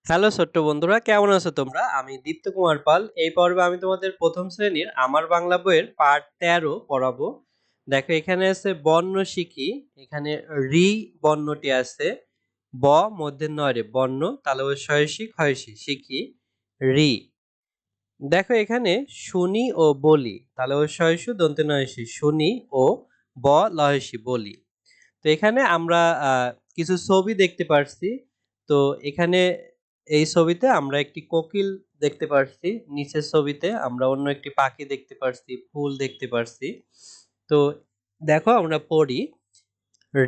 Hello ছোট্ট বন্ধুরা, কেমন আছো তোমরা? আমি দীপ্ত কুমার পাল। এই পর্বে আমি তোমাদের প্রথম শ্রেণীর আমার বাংলা বইয়ের পার্ট ১৩ পড়াবো। দেখো এখানে আছে বর্ণ শিখি। এখানে রি বর্ণটি আছে। ব মধ্যে নয় বর্ণ তালব্য শয়সী ক্ষয়সী শিখি রি। দেখো এখানে শুনি ও বলি তালব্য শয়সু দন্তে নয়সী শুনি ও ব লয়সী বলি। তো এখানে আমরা কিছু ছবি দেখতে পারছি। তো এখানে এই ছবিতে আমরা একটি কোকিল দেখতে পারছি। নিচের ছবিতে আমরা অন্য একটি পাখি দেখতে পারছি, ফুল দেখতে পারছি। তো দেখো আমরা পড়ি,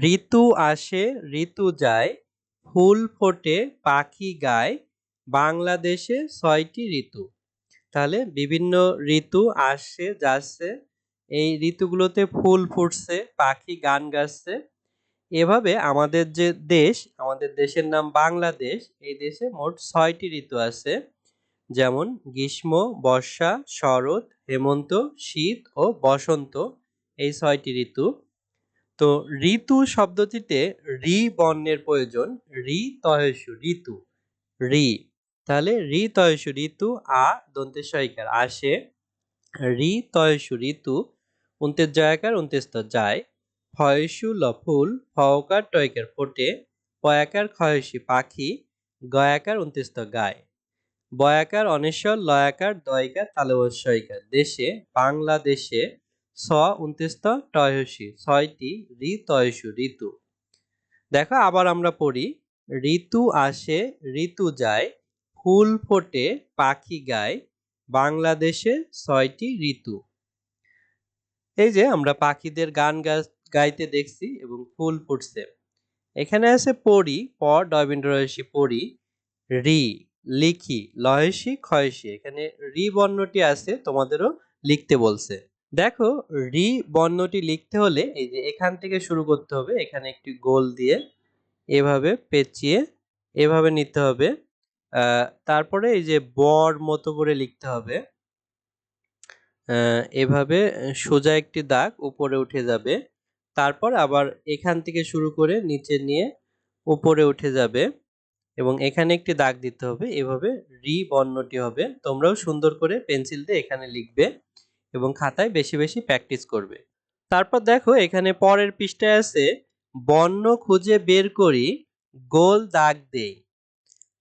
ঋতু আসে ঋতু যায়, ফুল ফোটে পাখি গায়, বাংলাদেশে ৬টি ঋতু। তাহলে বিভিন্ন ঋতু আসছে যাচ্ছে, এই ঋতুগুলোতে ফুল ফুটছে, পাখি গান গাচ্ছে। এভাবে আমাদের যে দেশ, আমাদের দেশের নাম বাংলাদেশ, এই দেশে মোট ৬টি ঋতু আছে। যেমন গ্রীষ্ম, বর্ষা, শরৎ, হেমন্ত, শীত ও বসন্ত, এই ৬টি ঋতু। তো ঋতু শব্দটিতে রি বর্ণের প্রয়োজন। রি তয়সু ঋতু, রি। তাহলে রি তয়সু ঋতু আ দন্তে সইকার আসে, রি তয়সু ঋতু উন্তের জয়াকার উন্তেস্ত যায়, ফয়সু ল ফুল ফকার টয়কার ফোটে, পয়াকার ক্ষয়সী পাখি, গয়াকার উন্তেস্ত গায়, বয়াকার অনেশ্বর লয়াকার দয়কার তালবস্যইকার দেশে বাংলাদেশে স উন্তেস্ত টয়সী ৬টি ঋ তয়সু ঋতু। দেখো আবার আমরা পড়ি, ঋতু আসে ঋতু যায়, ফুল ফোটে পাখি গায়, বাংলাদেশে ৬টি ঋতু। এই যে আমরা পাখিদের গান গাইতে দেখছি এবং ফুল ফুটছে। এখানে আছে পড়ি, পর ডয়বিন্দ্রয়সী পড়ি, রি লিখি লয়সী ক্ষয়সী। এখানে রি বর্ণটি আছে, তোমাদেরও লিখতে বলছে। দেখো রি বর্ণটি লিখতে হলে এই যে এখান থেকে শুরু করতে হবে, এখানে একটি গোল দিয়ে এভাবে পেঁচিয়ে এভাবে নিতে হবে। তারপরে এই যে বর মতো করে লিখতে হবে। এভাবে সোজা একটি দাগ উপরে উঠে যাবে। তারপর আবার এখান থেকে শুরু করে নিচে নিয়ে উপরে উঠে যাবে এবং এখানে একটি দাগ দিতে হবে। এভাবে রি বর্ণটি হবে। তোমরাও সুন্দর করে পেন্সিল দিয়ে এখানে লিখবে এবং খাতায় বেশি বেশি প্র্যাকটিস করবে। তারপর দেখো এখানে পরের পৃষ্ঠায় আছে, বর্ণ খুঁজে বের করি গোল দাগ দেই।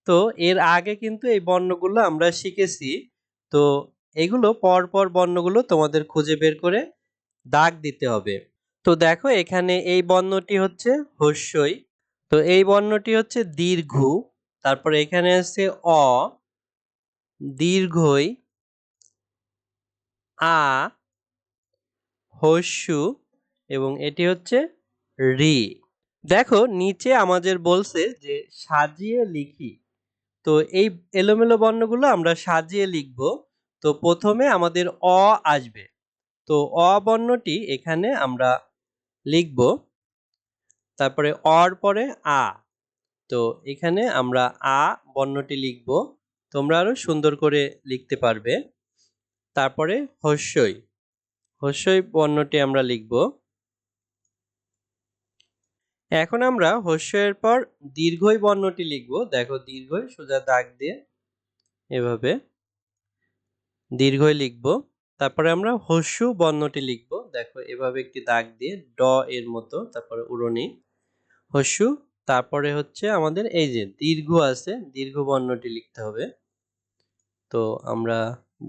তো এর আগে কিন্তু এই বর্ণগুলো আমরা শিখেছি। তো এগুলো পরপর বর্ণগুলো তোমাদের খুঁজে বের করে দাগ দিতে হবে। তো দেখো এখানে এই বর্ণটি হচ্ছে হস্যই। তো এই বর্ণটি হচ্ছে দীর্ঘ। তারপরে এখানে আছে অ, দীর্ঘই, আ, হস্যু এবং এটি হচ্ছে রি। দেখো নিচে আমাদের বলছে যে সাজিয়ে লিখি। তো এই এলোমেলো বর্ণগুলো আমরা সাজিয়ে লিখব। তো প্রথমে আমাদের অ আসবে। তো অ বর্ণটি এখানে আমরা লিখব। তারপরে অর পরে আ। তো এখানে আমরা আ বর্ণটি লিখব। তোমরা আরো সুন্দর করে লিখতে পারবে। তারপরে হস্যই, হস্যই বর্ণটি আমরা লিখব। এখন আমরা হস্যের পর দীর্ঘই বর্ণটি লিখব। দেখো দীর্ঘই সোজা দাগ দিয়ে এভাবে দীর্ঘই লিখব। তারপরে আমরা হস্যু বর্ণটি লিখব। দেখো এভাবে একটি দাগ দিয়ে ড এর মতো, তারপরে উড়নি হস্যু। তারপরে হচ্ছে আমাদের এই যে দীর্ঘ আছে, দীর্ঘ বর্ণটি লিখতে হবে। তো আমরা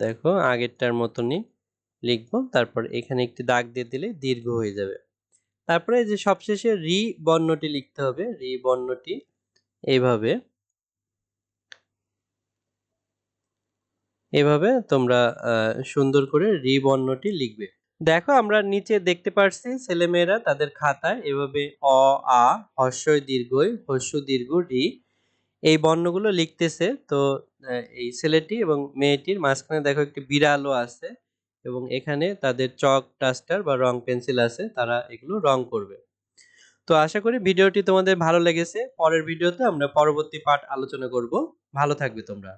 দেখো আগেরটার মতনই লিখব। তারপর এখানে একটি দাগ দিয়ে দিলে দীর্ঘ হয়ে যাবে। তারপরে যে সবশেষে রি বর্ণটি লিখতে হবে। রি বর্ণটি এইভাবে, এভাবে তোমরা সুন্দর করে রি বর্ণটি লিখবে। দেখো আমরা নিচে দেখতে পারছি ছেলেমেয়েরা তাদের খাতায় এভাবে অ, আ, হস্যই দীর্ঘই, হস্য দীর্ঘ রি এই বর্ণগুলো লিখতেছে। তো এই ছেলেটি এবং মেয়েটির মাঝখানে দেখো একটি বিড়ালও আছে এবং এখানে তাদের চক ডাস্টার বা রং পেন্সিল আছে, তারা এগুলো রং করবে। তো আশা করি ভিডিওটি তোমাদের ভালো লেগেছে। পরের ভিডিওতে আমরা পরবর্তী পার্ট আলোচনা করব। ভালো থাকবে তোমরা।